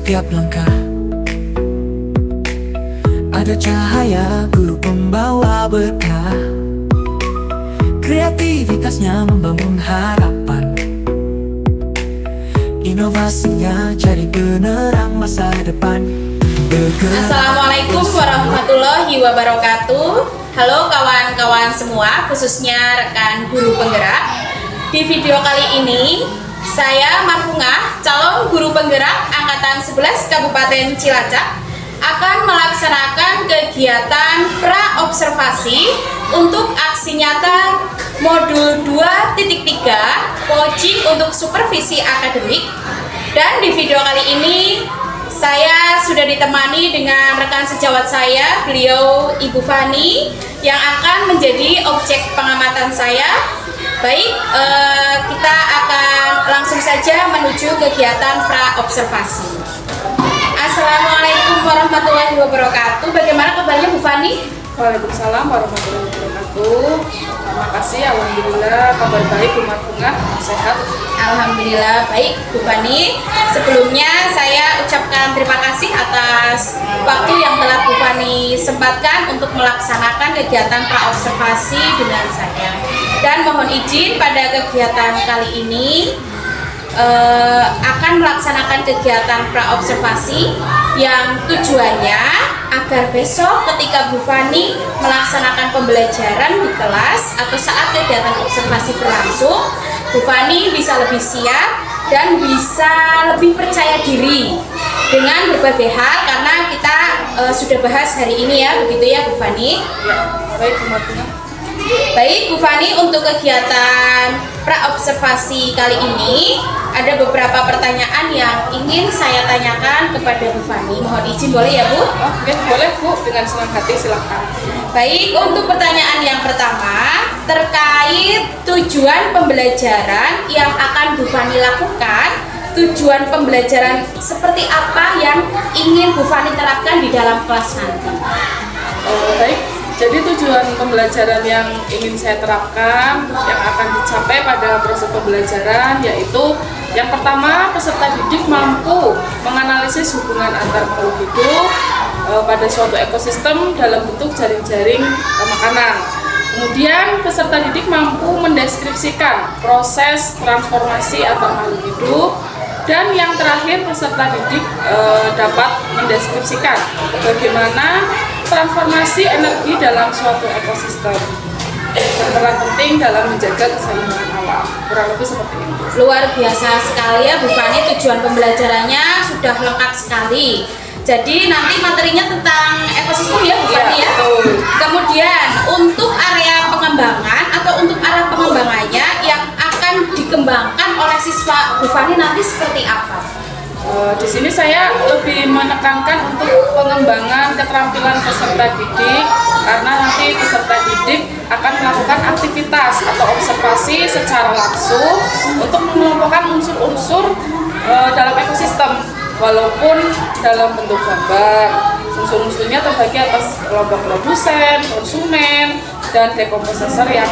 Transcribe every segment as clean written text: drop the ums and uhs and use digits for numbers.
setiap langkah. Ada cahaya guru pembawa berkah, kreativitasnya membangun harapan, inovasinya jadi penerang masa depan. Assalamualaikum warahmatullahi wabarakatuh. Halo kawan-kawan semua, khususnya rekan guru penggerak. Di video kali ini saya Marfungah, calon guru penggerak angkatan 11 Kabupaten Cilacap, akan melaksanakan kegiatan pra-observasi untuk aksi nyata modul 2.3 coaching untuk supervisi akademik. Dan di video kali ini saya sudah ditemani dengan rekan sejawat saya, beliau Ibu Fani, yang akan menjadi objek pengamatan saya. Baik, kita akan langsung saja menuju kegiatan pra-observasi. Assalamualaikum warahmatullahi wabarakatuh. Bagaimana kabarnya Bu Fani? Waalaikumsalam warahmatullahi wabarakatuh. Terima kasih, alhamdulillah kabar baik Bu Marfungah, sehat. Alhamdulillah baik Bu Fani. Sebelumnya saya ucapkan terima kasih atas waktu yang telah Bu Fani sempatkan untuk melaksanakan kegiatan pra-observasi dengan saya. Dan mohon izin pada kegiatan kali ini akan melaksanakan kegiatan pra-observasi yang tujuannya agar besok ketika Bu Fani melaksanakan pembelajaran di kelas atau saat kegiatan observasi berlangsung, Bu Fani bisa lebih siap dan bisa lebih percaya diri dengan berbagai hal, karena kita sudah bahas hari ini ya, begitu ya Bu Fani? Ya, baik Bu Marfungah. Baik Bu Fani, untuk kegiatan pra-observasi kali ini ada beberapa pertanyaan yang ingin saya tanyakan kepada Bu Fani. Mohon izin boleh ya Bu? Oke, boleh Bu, dengan senang hati silakan. Baik, untuk pertanyaan yang pertama terkait tujuan pembelajaran yang akan Bu Fani lakukan. Tujuan pembelajaran seperti apa yang ingin Bu Fani terapkan di dalam kelas nanti? Baik, jadi tujuan pembelajaran yang ingin saya terapkan yang akan dicapai pada proses pembelajaran yaitu yang pertama, peserta didik mampu menganalisis hubungan antar makhluk hidup pada suatu ekosistem dalam bentuk jaring-jaring makanan. Kemudian peserta didik mampu mendeskripsikan proses transformasi antar makhluk hidup. Dan yang terakhir, peserta didik dapat mendeskripsikan bagaimana transformasi energi dalam suatu ekosistem, berperan penting dalam menjaga keseimbangan alam. Kurang lebih seperti ini. Luar biasa sekali ya Bu Fani, tujuan pembelajarannya sudah lengkap sekali. Jadi nanti materinya tentang ekosistem ya Bu Fani ya. Betul. Kemudian untuk area pengembangan atau untuk arah pengembangannya yang akan dikembangkan oleh siswa Bu Fani nanti seperti apa? Di sini saya lebih menekankan untuk pengembangan keterampilan peserta didik, karena nanti peserta didik akan melakukan aktivitas atau observasi secara langsung untuk mengelompokkan unsur-unsur dalam ekosistem, walaupun dalam bentuk gambar. Unsur-unsurnya terbagi atas kelompok produsen, konsumen, dan dekomposer yang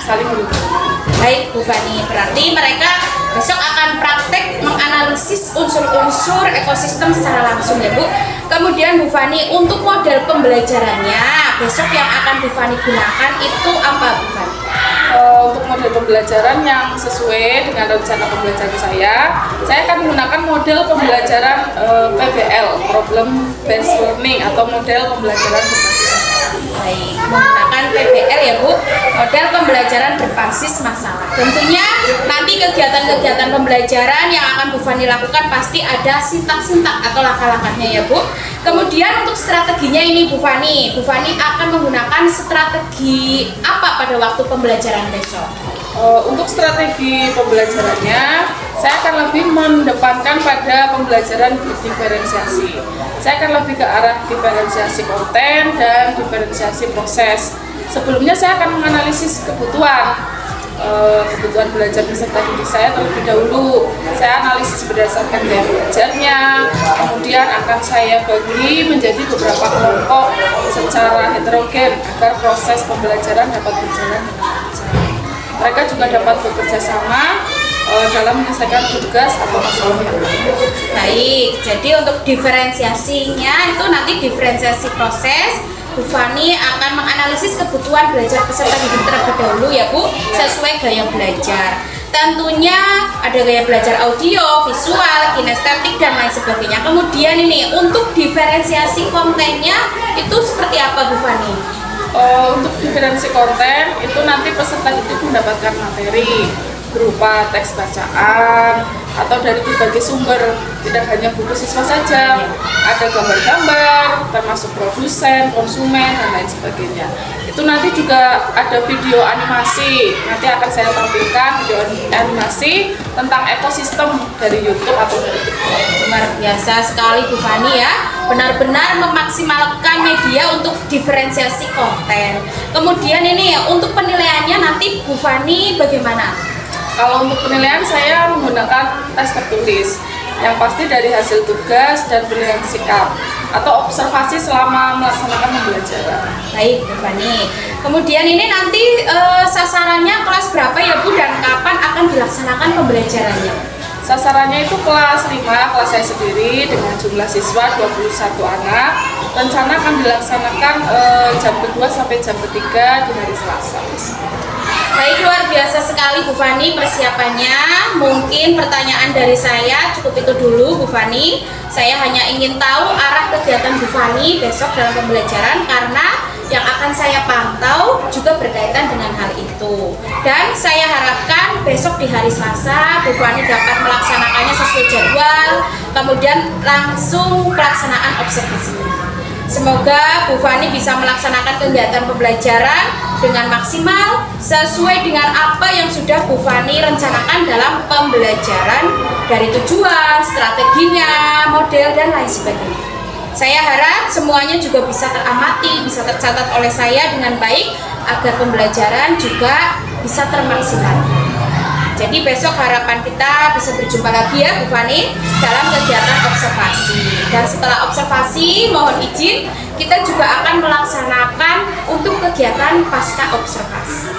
saling berhubungan. Baik Bu Fani, berarti mereka besok akan praktek menganalisis unsur-unsur ekosistem secara langsung ya Bu. Kemudian Bu Fani, untuk model pembelajarannya besok yang akan Bu Fani gunakan itu apa Bu Fani? Untuk model pembelajaran yang sesuai dengan rencana pembelajaran saya akan menggunakan model pembelajaran PBL, Problem Based Learning, atau model pembelajaran berbasis masalah. Baik, menggunakan PBL ya Bu, model pembelajaran berbasis masalah. Tentunya nanti kegiatan-kegiatan pembelajaran yang akan Bu Fani lakukan pasti ada sintak-sintak atau langkah-langkahnya ya Bu. Kemudian untuk strateginya ini Bu Fani akan menggunakan strategi apa pada waktu pembelajaran besok? Untuk strategi pembelajarannya, saya akan lebih mendepankan pada pembelajaran diferensiasi. Saya akan lebih ke arah diferensiasi konten dan diferensiasi proses. Sebelumnya saya akan menganalisis kebutuhan belajar peserta didik saya terlebih dahulu. Saya analisis berdasarkan gaya belajarnya, kemudian akan saya bagi menjadi beberapa kelompok secara heterogen agar proses pembelajaran dapat berjalan dengan lancar. Mereka juga dapat bekerja sama dalam menyelesaikan tugas atau masalah yang ada. Baik, jadi untuk diferensiasinya itu nanti diferensiasi proses, Bu Fani akan menganalisis kebutuhan belajar peserta didik terlebih dahulu ya Bu, sesuai gaya belajar. Tentunya ada gaya belajar audio, visual, kinestetik dan lain sebagainya. Kemudian ini untuk diferensiasi kontennya itu seperti apa Bu Fani? Untuk diferensi konten itu nanti peserta didik mendapatkan materi berupa teks bacaan atau dari berbagai sumber, tidak hanya buku siswa saja, ada gambar-gambar termasuk produsen, konsumen dan lain sebagainya. Itu nanti juga ada video animasi, nanti akan saya tampilkan video animasi tentang ekosistem dari YouTube atau dari TikTok. Luar biasa sekali Bu Fani ya, benar-benar memaksimalkan media untuk diferensiasi konten. Kemudian ini ya, untuk penilaiannya nanti Bu Fani bagaimana? Kalau untuk penilaian saya menggunakan tes tertulis yang pasti dari hasil tugas dan penilaian sikap atau observasi selama melaksanakan pembelajaran. Baik Bu Fani. Kemudian ini nanti sasarannya kelas berapa ya Bu dan kapan akan dilaksanakan pembelajarannya? Sasarannya itu kelas 5, kelas saya sendiri dengan jumlah siswa 21 anak. Rencana akan dilaksanakan jam kedua sampai jam ketiga di hari Selasa. Baik, luar biasa sekali Bu Fani persiapannya. Mungkin pertanyaan dari saya cukup itu dulu Bu Fani. Saya hanya ingin tahu arah kegiatan Bu Fani besok dalam pembelajaran karena yang akan saya pantau juga berkaitan dengan hal itu. Dan saya harapkan besok di hari Selasa Bu Fani dapat melaksanakannya sesuai jadwal, kemudian langsung pelaksanaan observasi. Semoga Bu Fani bisa melaksanakan kegiatan pembelajaran dengan maksimal sesuai dengan apa yang sudah Bu Fani rencanakan dalam pembelajaran dari tujuan, strateginya, model, dan lain sebagainya. Saya harap semuanya juga bisa teramati, bisa tercatat oleh saya dengan baik agar pembelajaran juga bisa termaksimal. Jadi besok harapan kita bisa berjumpa lagi ya Bu Fani dalam kegiatan observasi. Dan setelah observasi mohon izin kita juga akan melaksanakan untuk kegiatan pasca observasi.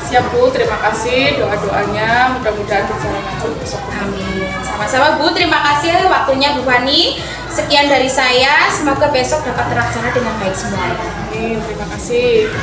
Siap Bu, terima kasih doa-doanya, mudah-mudahan berjalan lancar besok. Amin. Sama-sama Bu, terima kasih waktunya Bu Fani. Sekian dari saya, semoga besok dapat terlaksana dengan baik semuanya. Amin, terima kasih.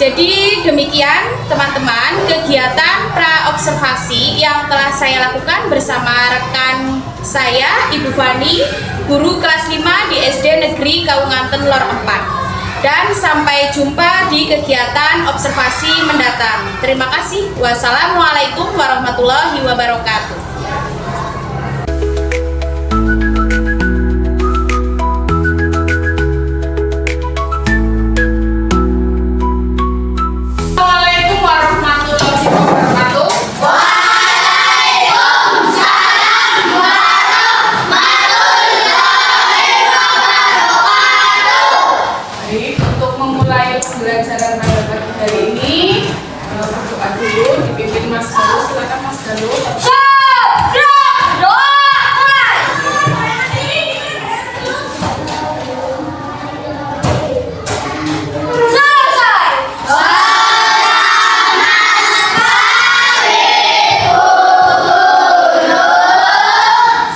Jadi demikian teman-teman kegiatan pra-observasi yang telah saya lakukan bersama rekan saya Ibu Fani, guru kelas 5 di SD Negeri Kawunganten Lor 4. Dan sampai jumpa di kegiatan observasi mendatang. Terima kasih. Wassalamualaikum warahmatullahi wabarakatuh. Pembelajaran pada pagi hari ini berdoa dulu, dipimpin Mas Galuh. Silakan Mas Galuh.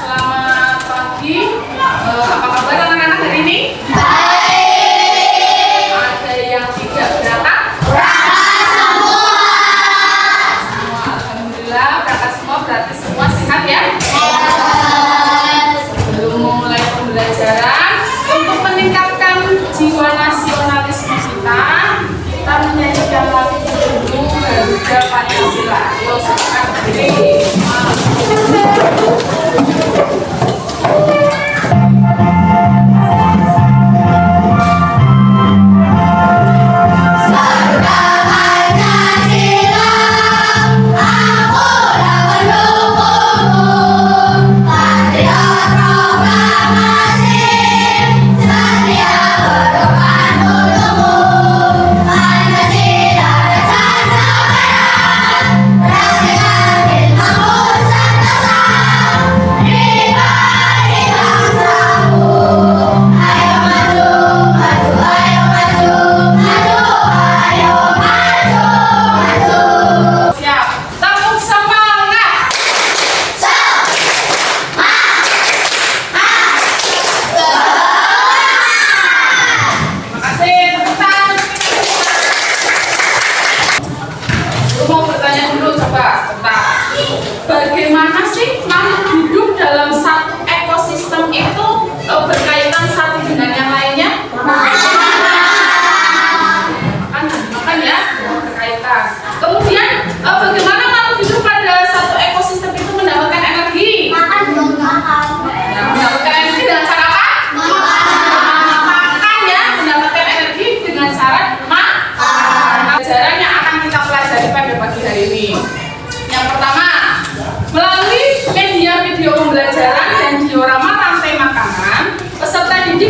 Selamat pagi. Apa kabar anak-anak hari ini? Berarti semua sehat ya? Sebelum memulai pembelajaran, untuk meningkatkan jiwa nasionalisme kita menyanyikan lagu dulu Garuda Pancasila. Yuk, silakan berdiri. Pancasila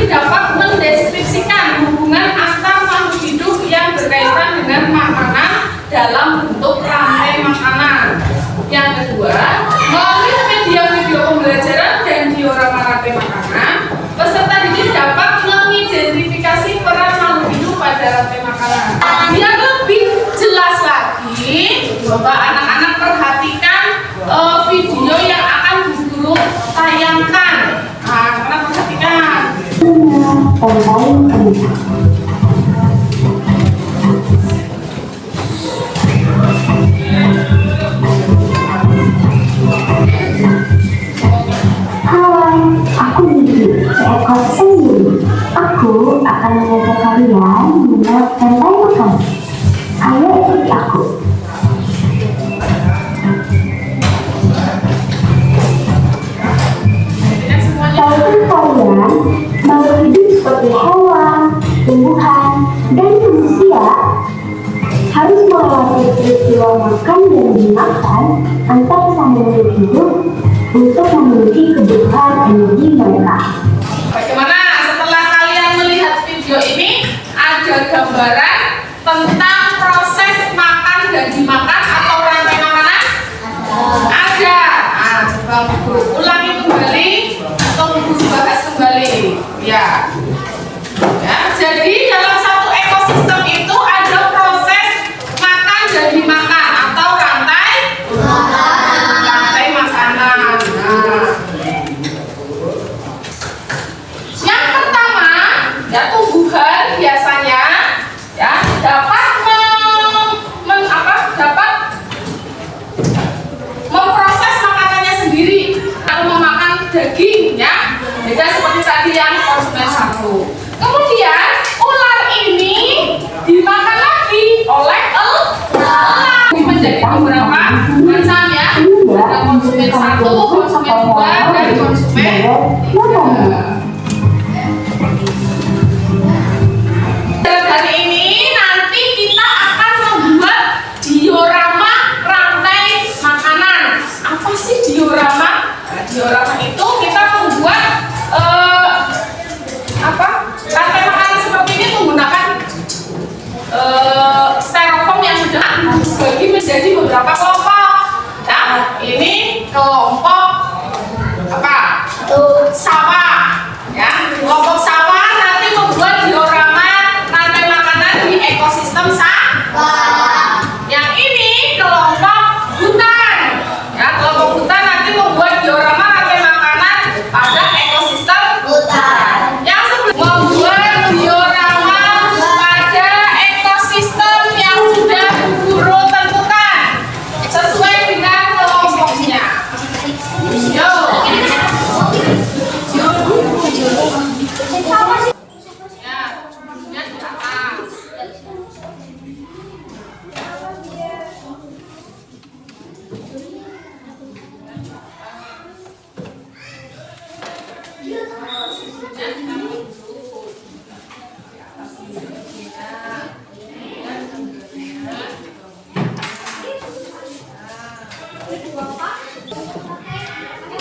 dapat mendeskripsikan hubungan antar makhluk hidup yang berkaitan dengan makanan dalam bentuk rantai makanan. Yang kedua, melalui media video pembelajaran dan diorama rantai makanan, peserta didik dapat mengidentifikasi peran makhluk hidup pada rantai makanan. Biar lebih jelas lagi, coba anak-anak perhatikan video yang akan Bu Guru tayangkan. Nah, anak perhatikan. Hai, aku Didi, seekor sendiri. Aku akan mengajak kalian mengenal rantai makanan. Ayo ikuti aku. Tahukah kalian, makhluk hidup seperti hewan, tumbuhan, dan manusia harus melewati peristiwa makan dan dimakan antar sang makhluk hidup untuk memenuhi kebutuhan energi mereka. Bagaimana setelah kalian melihat video ini, ada gambaran tentang proses makan dan dimakan atau rantai makanan? Ada. Nah, coba Bu Guru ulangi kembali atau Bu Guru bahas kembali. Ya. Ya, jadi dalam satu ekosistem itu ada proses makan dan dimakan atau rantai makanan. Nah, yang pertama, ya tumbuhan biasanya ya dapat memproses makanannya sendiri atau memakan daging ya. Beda seperti tadi yang konsumen satu. Kemudian ular ini dimakan lagi oleh elang. Menjadi beberapa macam ya. Ada konsumen satu, konsumen dua, dan konsumen tiga. Dan hari ini nanti kita akan membuat diorama rantai makanan. Apa sih diorama? Nah, diorama itu kita membuat rantai makanan seperti ini menggunakan styrofoam yang sudah dibagi menjadi beberapa kelompok. Nah, ini kelompok apa? Sawah. Ya, kelompok sawah nanti membuat diorama rantai makanan di ekosistem sawah. Yang ini kelompok hutan. Ya, kelompok hutan nanti membuat diorama rantai makanan pada ekosistem hutan. Yang sebelum membuat diorama pada ekosistem yang sudah Bu Guru tentukan sesuai dengan kelompoknya. Yo. Ya, kemudian di atas.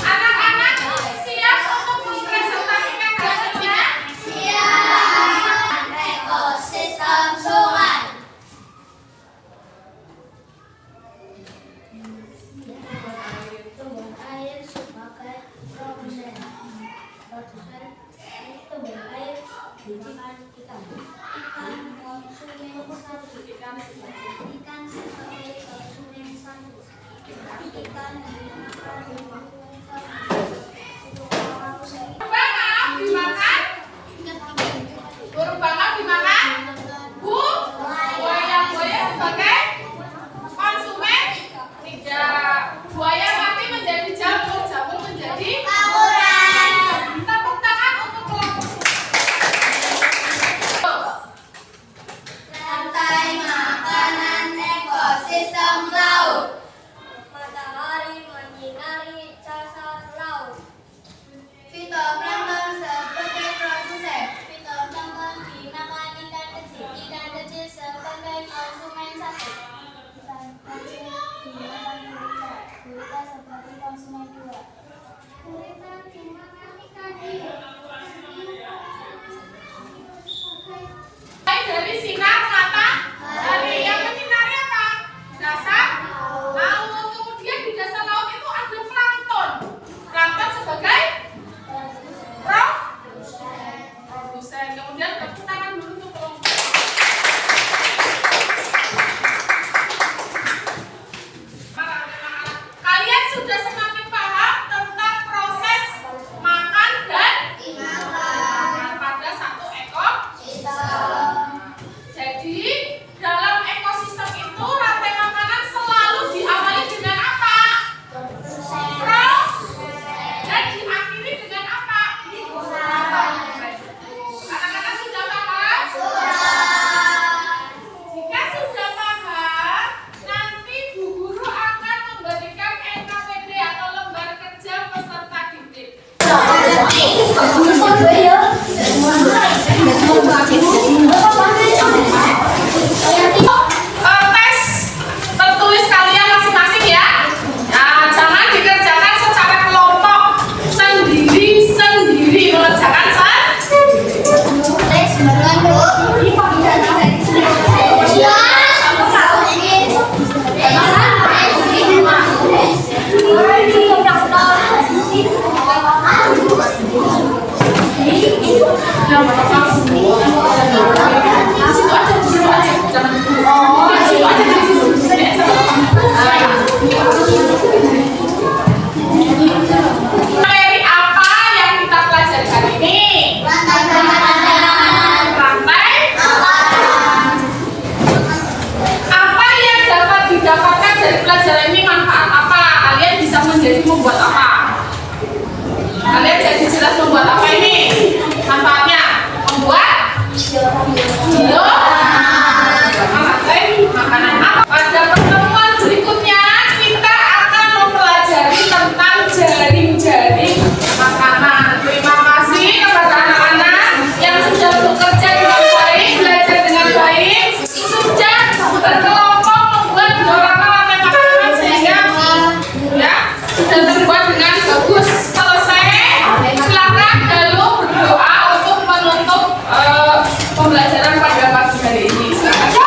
Anak-anak siap untuk mempresentasikan hasilnya? Ekosistem sungai. Tumbuhan air sebagai produsen tumbuhan air dimakan ikan. Ikan konsumen satu. Ikan sebagai konsumen satu. Ikan dimakan Bangau dimakan? Burung bangau dimakan? Bu? Buaya sebagai konsumen? Tidak. Buaya mati menjadi jamur, jamur menjadi tawuran. Tepuk tangan untuk kelompok. rantai makanan ekosistem laut. Matahari menyinari sudah terbuat dengan bagus. Selesai, silakan lalu berdoa untuk menutup pembelajaran pada pagi hari ini. Silakan.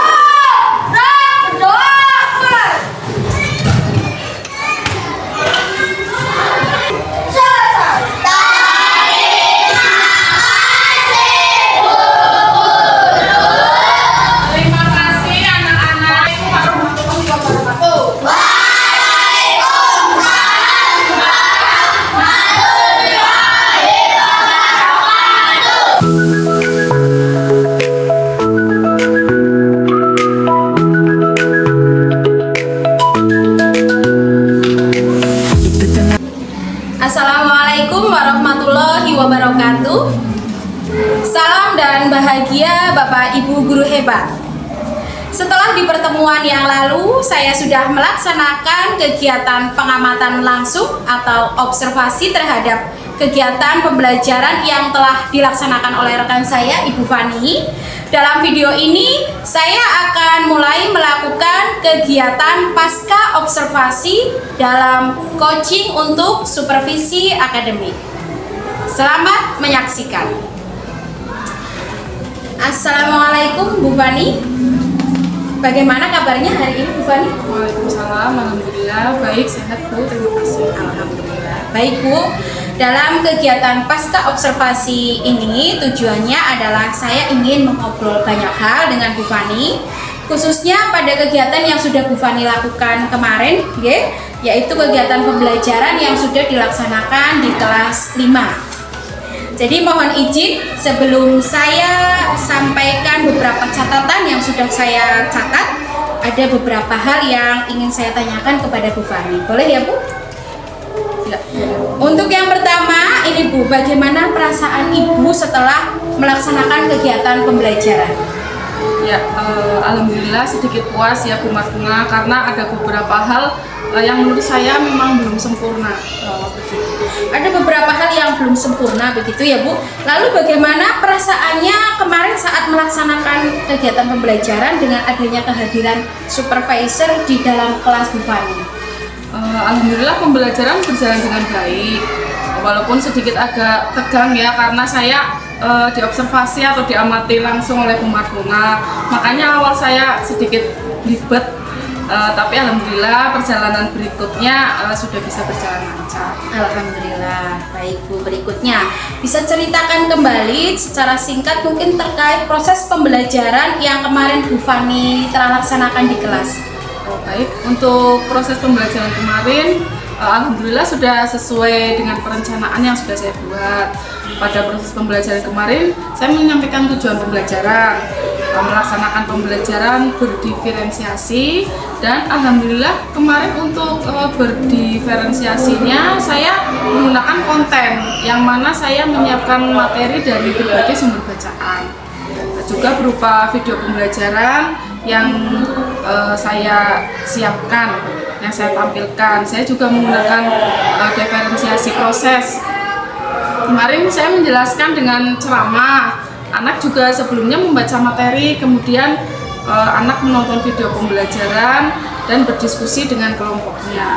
Terima kasih anak-anak. Warahmatullahi wabarakatuh. Assalamualaikum warahmatullahi wabarakatuh. Salam dan bahagia Bapak Ibu guru hebat. Setelah di pertemuan yang lalu saya sudah melaksanakan kegiatan pengamatan langsung atau observasi terhadap kegiatan pembelajaran yang telah dilaksanakan oleh rekan saya Ibu Fani. Dalam video ini saya akan mulai melakukan kegiatan pasca observasi dalam coaching untuk supervisi akademik. Selamat menyaksikan. Assalamualaikum Bu Fani. Bagaimana kabarnya hari ini Bu Fani? Waalaikumsalam, alhamdulillah baik, sehat Bu, terima kasih. Alhamdulillah. Baik Bu, dalam kegiatan pasca observasi ini tujuannya adalah saya ingin mengobrol banyak hal dengan Bu Fani, khususnya pada kegiatan yang sudah Bu Fani lakukan kemarin, yaitu kegiatan pembelajaran yang sudah dilaksanakan di kelas 5. Jadi mohon izin sebelum saya sampaikan beberapa catatan yang sudah saya catat, ada beberapa hal yang ingin saya tanyakan kepada Bu Fani. Boleh ya Bu? Ya. Untuk yang pertama, ini Bu, bagaimana perasaan Ibu setelah melaksanakan kegiatan pembelajaran? Ya, alhamdulillah sedikit puas ya Bu Marfunga, karena ada beberapa hal yang menurut saya memang belum sempurna. Ada beberapa hal yang belum sempurna begitu ya Bu. Lalu bagaimana perasaannya kemarin saat melaksanakan kegiatan pembelajaran dengan adanya kehadiran supervisor di dalam kelas Bu Fani? Alhamdulillah pembelajaran berjalan dengan baik, walaupun sedikit agak tegang ya, karena saya diobservasi atau diamati langsung oleh Bu Marfunga, makanya awal saya sedikit ribet, tapi alhamdulillah perjalanan berikutnya sudah bisa berjalan lancar. Alhamdulillah. Baik Bu, berikutnya bisa ceritakan kembali secara singkat mungkin terkait proses pembelajaran yang kemarin Bu Fani telah laksanakan di kelas. Baik, untuk proses pembelajaran kemarin alhamdulillah sudah sesuai dengan perencanaan yang sudah saya buat. Pada proses pembelajaran kemarin saya menyampaikan tujuan pembelajaran, melaksanakan pembelajaran berdiferensiasi, dan alhamdulillah kemarin untuk berdiferensiasinya saya menggunakan konten yang mana saya menyiapkan materi dari berbagai sumber bacaan, juga berupa video pembelajaran yang saya siapkan, yang saya tampilkan. Saya juga menggunakan diferensiasi proses. Kemarin saya menjelaskan dengan ceramah. Anak juga sebelumnya membaca materi, kemudian anak menonton video pembelajaran dan berdiskusi dengan kelompoknya.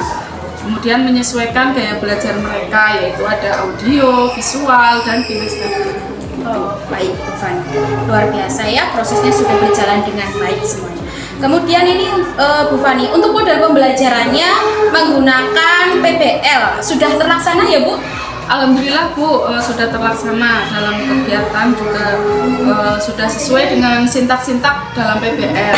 Kemudian menyesuaikan gaya belajar mereka, yaitu ada audio, visual, dan kinestetik. Oh, baik Bu Fani. Luar biasa ya, prosesnya sudah berjalan dengan baik semuanya. Kemudian ini Bu Fani, untuk modal pembelajarannya menggunakan PBL sudah terlaksana ya Bu? Alhamdulillah Bu, sudah terlaksana dalam kegiatan, juga sudah sesuai dengan sintak-sintak dalam PBL,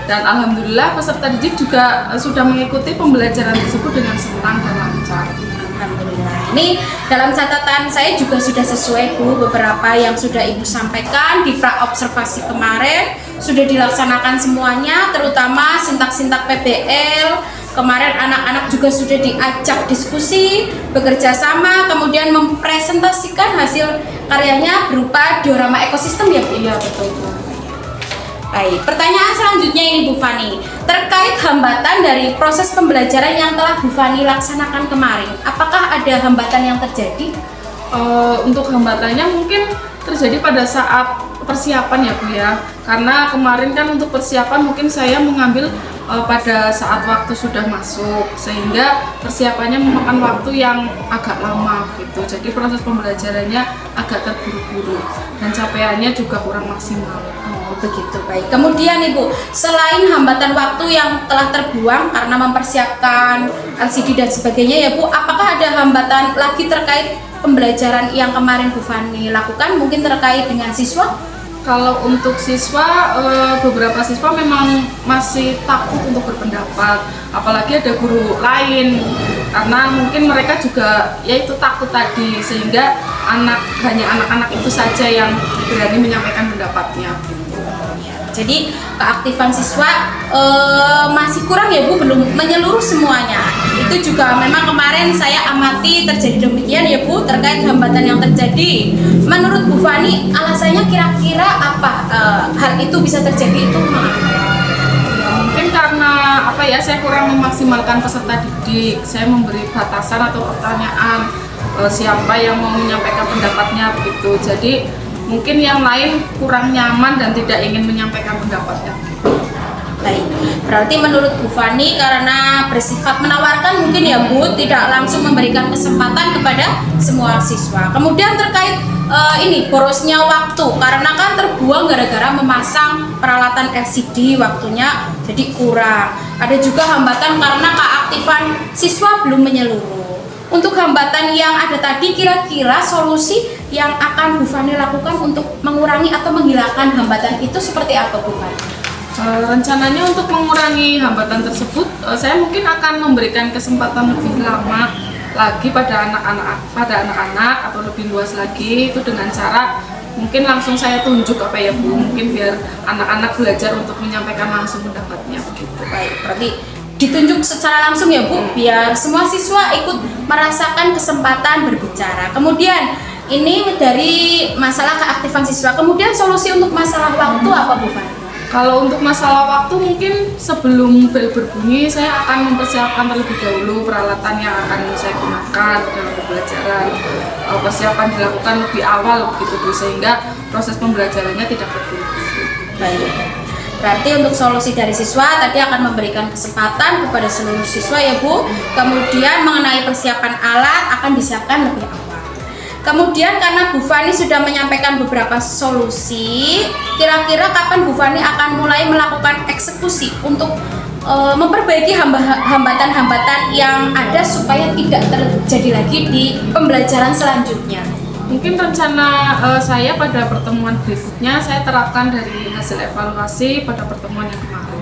dan alhamdulillah peserta didik juga sudah mengikuti pembelajaran tersebut dengan senang dan lancar. Alhamdulillah. Ini dalam catatan saya juga sudah sesuai Bu, beberapa yang sudah Ibu sampaikan di pra-observasi kemarin sudah dilaksanakan semuanya, terutama sintak-sintak PBL. Kemarin anak-anak juga sudah diajak diskusi, bekerja sama, kemudian mempresentasikan hasil karyanya berupa diorama ekosistem ya Bu? Iya, betul Bu. Baik, pertanyaan selanjutnya ini Bu Fani, terkait hambatan dari proses pembelajaran yang telah Bu Fani laksanakan kemarin, apakah ada hambatan yang terjadi? Untuk hambatannya mungkin terjadi pada saat persiapan ya Bu ya, karena kemarin kan untuk persiapan mungkin saya mengambil pada saat waktu sudah masuk, sehingga persiapannya memakan waktu yang agak lama gitu, jadi proses pembelajarannya agak terburu-buru dan capaiannya juga kurang maksimal. Oh, begitu, baik. Kemudian Ibu, selain hambatan waktu yang telah terbuang karena mempersiapkan LCD dan sebagainya ya Bu, apakah ada hambatan lagi terkait pembelajaran yang kemarin Bu Fani lakukan, mungkin terkait dengan siswa? Kalau untuk siswa, beberapa siswa memang masih takut untuk berpendapat, apalagi ada guru lain, karena mungkin mereka juga yaitu takut tadi, sehingga hanya anak-anak itu saja yang berani menyampaikan pendapatnya. Jadi keaktifan siswa masih kurang ya Bu, belum menyeluruh semuanya. Itu juga memang kemarin saya amati terjadi demikian ya Bu, terkait hambatan yang terjadi. Menurut Bu Fani, alasannya kira-kira apa hal itu bisa terjadi itu? Mungkin karena saya kurang memaksimalkan peserta didik. Saya memberi batasan atau pertanyaan siapa yang mau menyampaikan pendapatnya begitu. Jadi mungkin yang lain kurang nyaman dan tidak ingin menyampaikan pendapatnya. Baik, berarti menurut Bu Fani karena bersifat menawarkan mungkin ya Bu, tidak langsung memberikan kesempatan kepada semua siswa. Kemudian terkait ini borosnya waktu, karena kan terbuang gara-gara memasang peralatan LCD, waktunya jadi kurang. Ada juga hambatan karena keaktifan siswa belum menyeluruh. Untuk hambatan yang ada tadi, kira-kira solusi yang akan Bu Fani lakukan untuk mengurangi atau menghilangkan hambatan itu seperti apa Bu Fani? Rencananya untuk mengurangi hambatan tersebut, saya mungkin akan memberikan kesempatan lebih lama lagi pada anak-anak atau lebih luas lagi, itu dengan cara mungkin langsung saya tunjuk Bu, mungkin biar anak-anak belajar untuk menyampaikan langsung pendapatnya begitu. Baik, berarti ditunjuk secara langsung ya Bu, biar semua siswa ikut merasakan kesempatan berbicara. Kemudian ini dari masalah keaktifan siswa, kemudian solusi untuk masalah waktu apa Bu Fani? Kalau untuk masalah waktu, mungkin sebelum bel berbunyi saya akan mempersiapkan terlebih dahulu peralatan yang akan saya gunakan dalam pembelajaran. Persiapan dilakukan lebih awal begitu Bu, sehingga proses pembelajarannya tidak terburu-buru. Baik. Berarti untuk solusi dari siswa tadi akan memberikan kesempatan kepada seluruh siswa ya Bu. Kemudian mengenai persiapan alat akan disiapkan lebih awal. Kemudian karena Bu Fani sudah menyampaikan beberapa solusi, kira-kira kapan Bu Fani akan mulai melakukan eksekusi untuk memperbaiki hambatan-hambatan yang ada supaya tidak terjadi lagi di pembelajaran selanjutnya? Mungkin rencana saya pada pertemuan berikutnya saya terapkan dari hasil evaluasi pada pertemuan yang kemarin.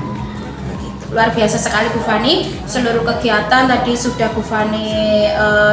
Luar biasa sekali Bu Fani, seluruh kegiatan tadi sudah Bu Fani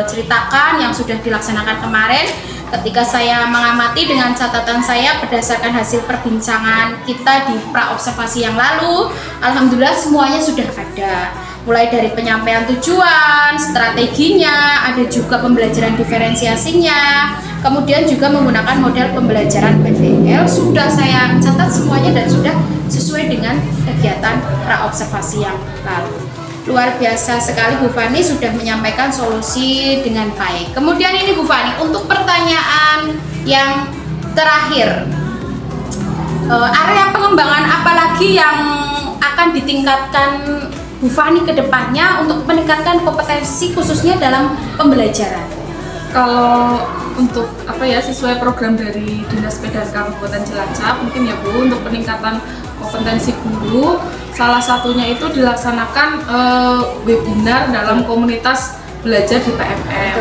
ceritakan yang sudah dilaksanakan kemarin. Ketika saya mengamati dengan catatan saya berdasarkan hasil perbincangan kita di pra-observasi yang lalu, alhamdulillah semuanya sudah ada. Mulai dari penyampaian tujuan, strateginya, ada juga pembelajaran diferensiasinya, kemudian juga menggunakan model pembelajaran PBL sudah saya catat semuanya dan sudah sesuai dengan kegiatan pra-observasi yang lalu. Luar biasa sekali Bu Fani sudah menyampaikan solusi dengan baik. Kemudian ini Bu Fani, untuk pertanyaan yang terakhir, area pengembangan apalagi yang akan ditingkatkan Bu Fani ke depannya untuk meningkatkan kompetensi khususnya dalam pembelajaran? Kalau untuk sesuai program dari Dinas PDAN Kabupaten Cilacap, mungkin ya Bu, untuk peningkatan kompetensi guru, salah satunya itu dilaksanakan webinar dalam komunitas belajar di PMM.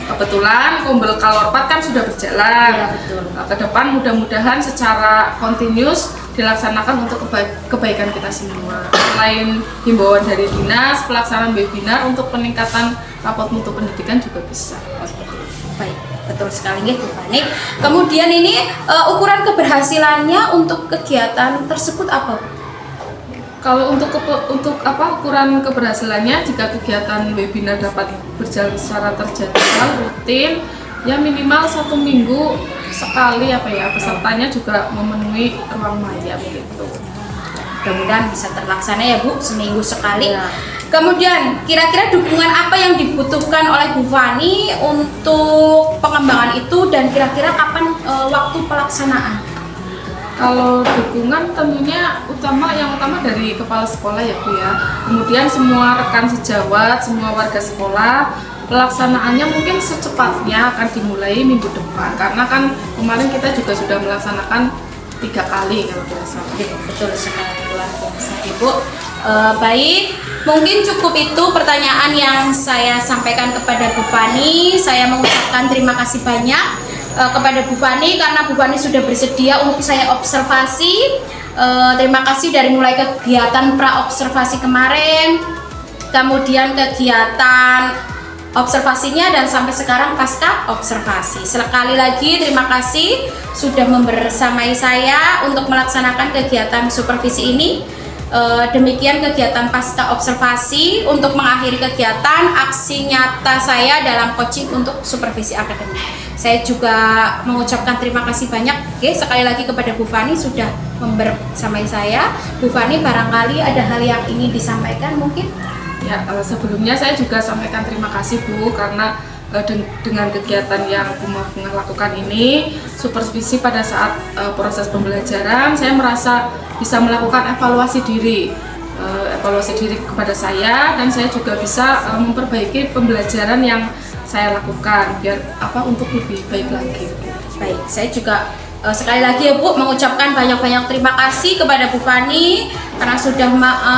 Kebetulan Kombel Kalorpat kan sudah berjalan. Ya, betul. Ke depan mudah-mudahan secara kontinus dilaksanakan untuk kebaikan kita semua. Selain himbauan dari dinas, pelaksanaan webinar untuk peningkatan rapot mutu pendidikan juga bisa. Baik, betul sekali Bu Fani. Kemudian ini ukuran keberhasilannya untuk kegiatan tersebut apa? Kalau untuk ukuran keberhasilannya, jika kegiatan webinar dapat berjalan secara terjadwal rutin, ya minimal 1 minggu sekali pesertanya juga memenuhi ruang maya begitu. Mudah-mudahan bisa terlaksana ya Bu, seminggu sekali. Ya. Kemudian kira-kira dukungan apa yang dibutuhkan oleh Bu Fani untuk pengembangan itu dan kira-kira kapan waktu pelaksanaan? Kalau dukungan tentunya yang utama dari kepala sekolah ya Bu ya. Kemudian semua rekan sejawat, semua warga sekolah, pelaksanaannya mungkin secepatnya akan dimulai minggu depan. Karena kan kemarin kita juga sudah melaksanakan 3 kali kalau tidak salah. Betul sekali, luar biasa Ibu. Baik, mungkin cukup itu pertanyaan yang saya sampaikan kepada Bu Fani. Saya mengucapkan terima kasih banyak kepada Bu Fani karena Bu Fani sudah bersedia untuk saya observasi. Terima kasih dari mulai kegiatan pra-observasi kemarin, kemudian kegiatan observasinya dan sampai sekarang pasca observasi. Sekali lagi terima kasih sudah membersamai saya untuk melaksanakan kegiatan supervisi ini. Demikian kegiatan pasca observasi untuk mengakhiri kegiatan aksi nyata saya dalam coaching untuk supervisi akademik. Saya juga mengucapkan terima kasih banyak sekali lagi kepada Bu Fani sudah membersamai saya. Bu Fani, barangkali ada hal yang ingin disampaikan mungkin? Ya, sebelumnya saya juga sampaikan terima kasih Bu karena dengan kegiatan yang Bunga lakukan ini, supervisi pada saat proses pembelajaran, saya merasa bisa melakukan evaluasi diri kepada saya, dan saya juga bisa memperbaiki pembelajaran yang saya lakukan biar untuk lebih baik lagi. Baik, saya juga sekali lagi ya Bu mengucapkan banyak-banyak terima kasih kepada Bu Fani karena sudah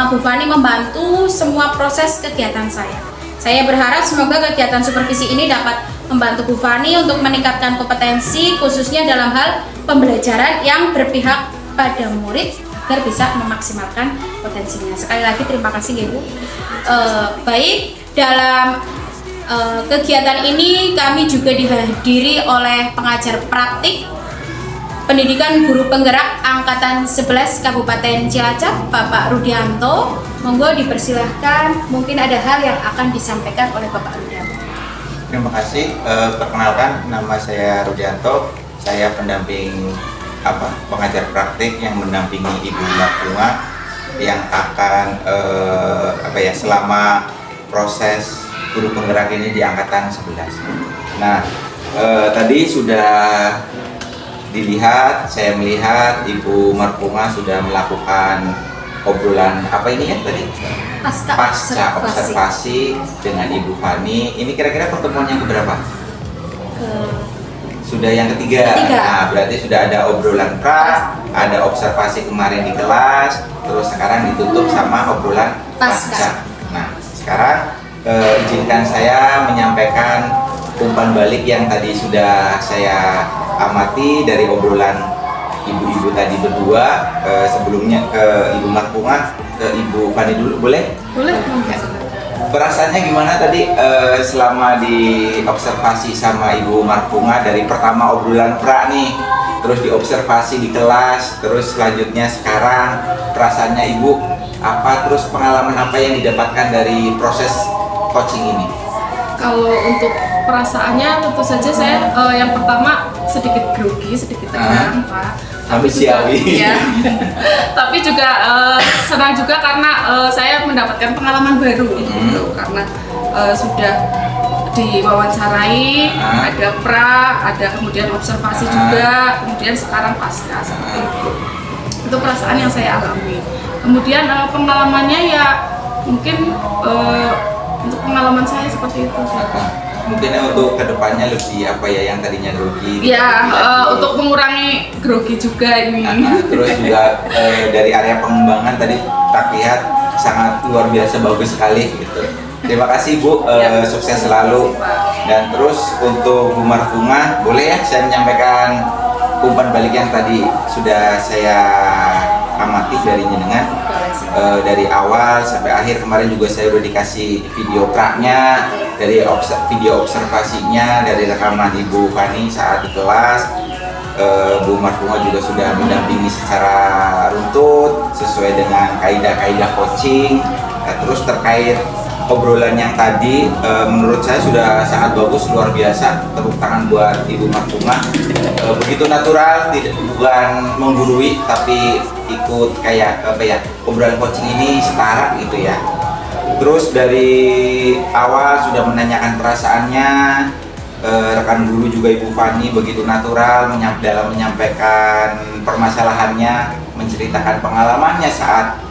Bu Fani membantu semua proses kegiatan saya. Saya berharap semoga kegiatan supervisi ini dapat membantu Bu Fani untuk meningkatkan kompetensi khususnya dalam hal pembelajaran yang berpihak pada murid agar bisa memaksimalkan potensinya. Sekali lagi terima kasih ya Bu. Baik, dalam kegiatan ini kami juga dihadiri oleh pengajar praktik Pendidikan Guru Penggerak Angkatan 11 Kabupaten Cilacap, Bapak Rudianto. Monggo dipersilahkan, mungkin ada hal yang akan disampaikan oleh Bapak Rudianto. Terima kasih. Perkenalkan, nama saya Rudianto. Saya pendamping pengajar praktik yang mendampingi Ibu Bunga yang akan selama proses guru penggerak ini di Angkatan 11. Nah, tadi sudah dilihat, saya melihat Ibu Marpunga sudah melakukan obrolan tadi? Pasca observasi dengan Ibu Fani. Ini kira-kira pertemuan yang keberapa? Sudah yang ketiga. Nah, berarti sudah ada obrolan pra, ada observasi kemarin di kelas, terus sekarang ditutup sama obrolan pasca. Nah, sekarang izinkan saya menyampaikan umpan balik yang tadi sudah saya amati dari obrolan ibu-ibu tadi berdua. Sebelumnya ke Ibu Marpunga, ke Ibu Fani dulu, boleh? Boleh. Perasaannya gimana tadi selama diobservasi sama Ibu Marpunga dari pertama obrolan pra nih, terus diobservasi di kelas, terus selanjutnya sekarang perasaannya Ibu apa, terus pengalaman apa yang didapatkan dari proses coaching ini? Kalau untuk perasaannya tentu saja saya yang pertama sedikit grogi, sedikit tegang Pak. Tapi juga, ya, tapi juga senang juga karena saya mendapatkan pengalaman baru gitu, karena sudah diwawancarai, ada pra, ada kemudian observasi juga, kemudian sekarang pasca seperti itu. Itu perasaan yang saya alami. Kemudian pengalamannya ya mungkin untuk pengalaman saya seperti itu. Mungkin untuk kedepannya lebih yang tadinya grogi. Ya, untuk mengurangi grogi juga ini. Terus juga dari area pengembangan tadi terlihat sangat luar biasa, bagus sekali gitu. Terima kasih Bu, sukses selalu. Dan terus untuk Bu Marpunga, boleh ya saya menyampaikan umpan balik yang tadi sudah saya amati dari jenengan. Dari awal sampai akhir kemarin juga saya udah dikasih video praknya, dari video observasinya, dari rekaman Ibu Fani saat di kelas. Bu Marpunga juga sudah mendampingi secara runtut sesuai dengan kaidah-kaidah coaching. Terus terkait obrolan yang tadi, menurut saya sudah sangat bagus, luar biasa. Tepuk tangan buat Ibu Marpunga. Begitu natural, bukan menggurui, tapi ikut obrolan coaching ini setara gitu ya. Terus dari awal sudah menanyakan perasaannya, rekan guru juga Ibu Fani begitu natural dalam menyampaikan permasalahannya, menceritakan pengalamannya saat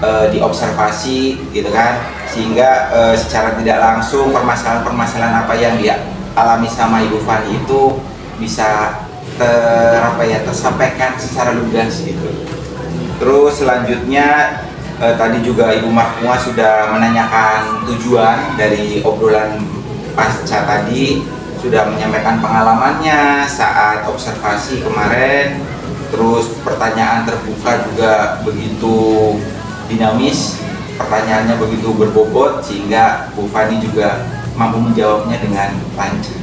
diobservasi gitu kan, sehingga secara tidak langsung permasalahan-permasalahan apa yang dia alami sama Ibu Fani itu bisa tersampaikan secara lugas gitu. Terus selanjutnya tadi juga Ibu Marfungah sudah menanyakan tujuan dari obrolan pasca tadi, sudah menyampaikan pengalamannya saat observasi kemarin. Terus pertanyaan terbuka juga begitu dinamis, pertanyaannya begitu berbobot sehingga Bu Fani juga mampu menjawabnya dengan lancar.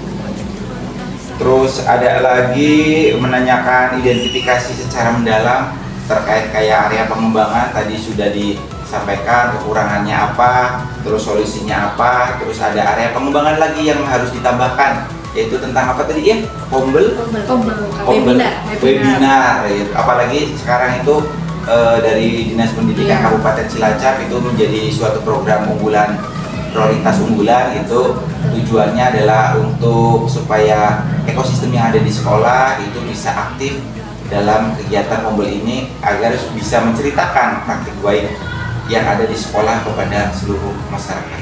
Terus ada lagi menanyakan identifikasi secara mendalam terkait kayak area pengembangan, tadi sudah disampaikan kekurangannya apa, terus solusinya apa. Terus ada area pengembangan lagi yang harus ditambahkan, yaitu tentang apa tadi ya? Webinar gitu. Apalagi sekarang itu dari Dinas Pendidikan Kabupaten Cilacap itu menjadi suatu program unggulan, prioritas unggulan. Itu tujuannya adalah untuk supaya ekosistem yang ada di sekolah itu bisa aktif dalam kegiatan Mombel ini agar bisa menceritakan praktik baik yang ada di sekolah kepada seluruh masyarakat.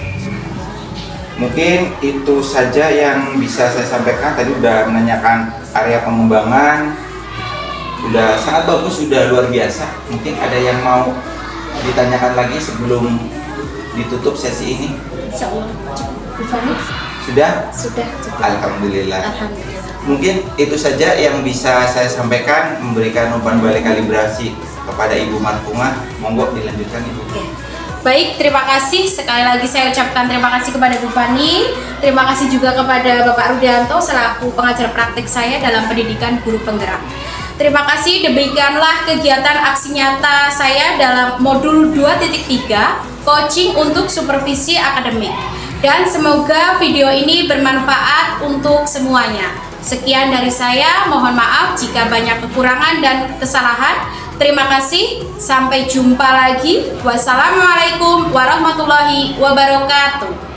Mungkin itu saja yang bisa saya sampaikan. Tadi udah menanyakan area pengembangan, udah sangat bagus, sudah luar biasa. Mungkin ada yang mau ditanyakan lagi sebelum ditutup sesi ini? Sudah? Sudah. Alhamdulillah. Mungkin itu saja yang bisa saya sampaikan, memberikan umpan balik kalibrasi kepada Ibu Marfungah. Monggo dilanjutkan Ibu. Baik, terima kasih. Sekali lagi saya ucapkan terima kasih kepada Bu Fani. Terima kasih juga kepada Bapak Rudianto selaku pengajar praktik saya dalam pendidikan guru penggerak. Terima kasih, demikianlah kegiatan aksi nyata saya dalam modul 2.3 coaching untuk supervisi akademik. Dan semoga video ini bermanfaat untuk semuanya. Sekian dari saya, mohon maaf jika banyak kekurangan dan kesalahan. Terima kasih, sampai jumpa lagi. Wassalamualaikum warahmatullahi wabarakatuh.